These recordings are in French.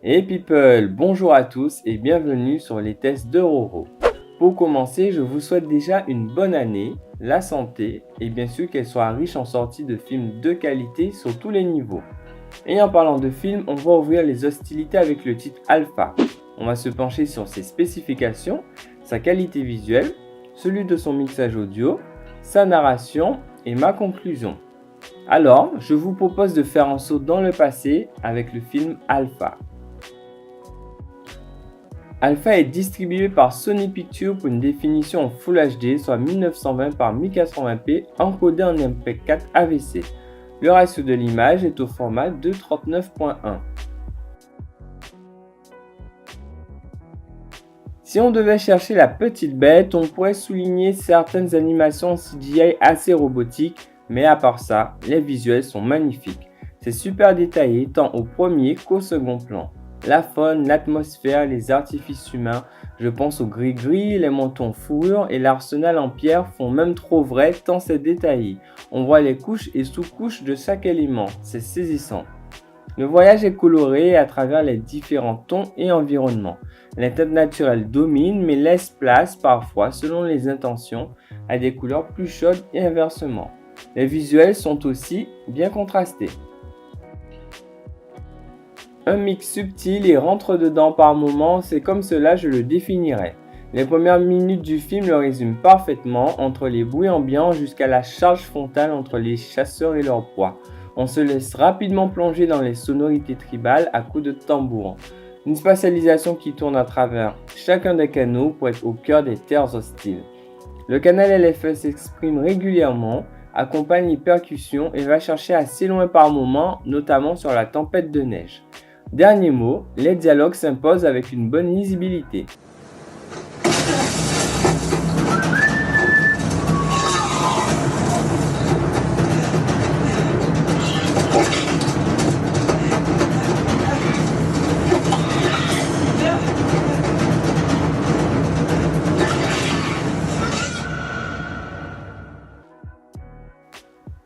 Hey people, bonjour à tous et bienvenue sur les tests de Roro. Pour commencer, je vous souhaite déjà une bonne année, la santé et bien sûr qu'elle soit riche en sorties de films de qualité sur tous les niveaux. Et en parlant de films, on va ouvrir les hostilités avec le titre Alpha. On va se pencher sur ses spécifications, sa qualité visuelle, celui de son mixage audio, sa narration et ma conclusion. Alors, je vous propose de faire un saut dans le passé avec le film Alpha. Alpha est distribué par Sony Pictures pour une définition en Full HD, soit 1920 par 1080p, encodé en MP4 AVC. Le ratio de l'image est au format 2:39.1. Si on devait chercher la petite bête, on pourrait souligner certaines animations CGI assez robotiques, mais à part ça, les visuels sont magnifiques. C'est super détaillé tant au premier qu'au second plan. La faune, l'atmosphère, les artifices humains, je pense au gris-gris, les manteaux en fourrure et l'arsenal en pierre font même trop vrai tant c'est détaillé. On voit les couches et sous-couches de chaque élément, c'est saisissant. Le voyage est coloré à travers les différents tons et environnements. Les teintes naturelles dominent mais laissent place parfois, selon les intentions, à des couleurs plus chaudes et inversement. Les visuels sont aussi bien contrastés. Un mix subtil et rentre-dedans par moments, c'est comme cela je le définirais. Les premières minutes du film le résument parfaitement, entre les bruits ambiants jusqu'à la charge frontale entre les chasseurs et leur proie. On se laisse rapidement plonger dans les sonorités tribales à coups de tambour. Une spatialisation qui tourne à travers chacun des canaux pour être au cœur des terres hostiles. Le canal LFE s'exprime régulièrement, accompagne les percussions et va chercher assez loin par moments, notamment sur la tempête de neige. Dernier mot, les dialogues s'imposent avec une bonne lisibilité.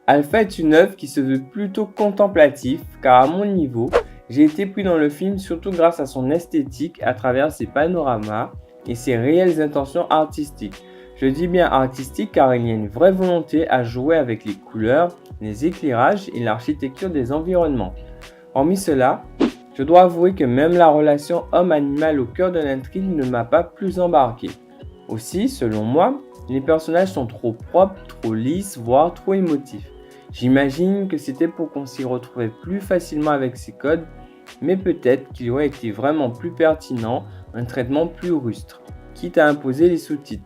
Alpha est une œuvre qui se veut plutôt contemplative car à mon niveau, j'ai été pris dans le film surtout grâce à son esthétique à travers ses panoramas et ses réelles intentions artistiques. Je dis bien artistique car il y a une vraie volonté à jouer avec les couleurs, les éclairages et l'architecture des environnements. Hormis cela, je dois avouer que même la relation homme-animal au cœur de l'intrigue ne m'a pas plus embarqué. Aussi, selon moi, les personnages sont trop propres, trop lisses, voire trop émotifs. J'imagine que c'était pour qu'on s'y retrouvait plus facilement avec ces codes, mais peut-être qu'il aurait été vraiment plus pertinent un traitement plus rustre, quitte à imposer les sous-titres.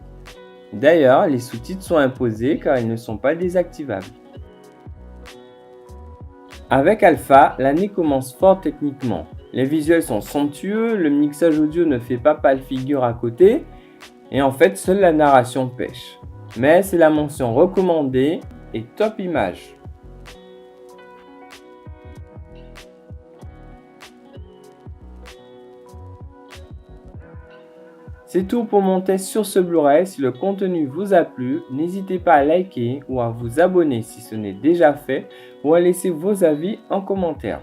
D'ailleurs, les sous-titres sont imposés car ils ne sont pas désactivables. Avec Alpha, l'année commence fort techniquement. Les visuels sont somptueux, le mixage audio ne fait pas pâle figure à côté, et en fait, seule la narration pêche. Mais c'est la mention recommandée et top image. C'est tout pour mon test sur ce Blu-ray. Si le contenu vous a plu, n'hésitez pas à liker ou à vous abonner si ce n'est déjà fait ou à laisser vos avis en commentaire.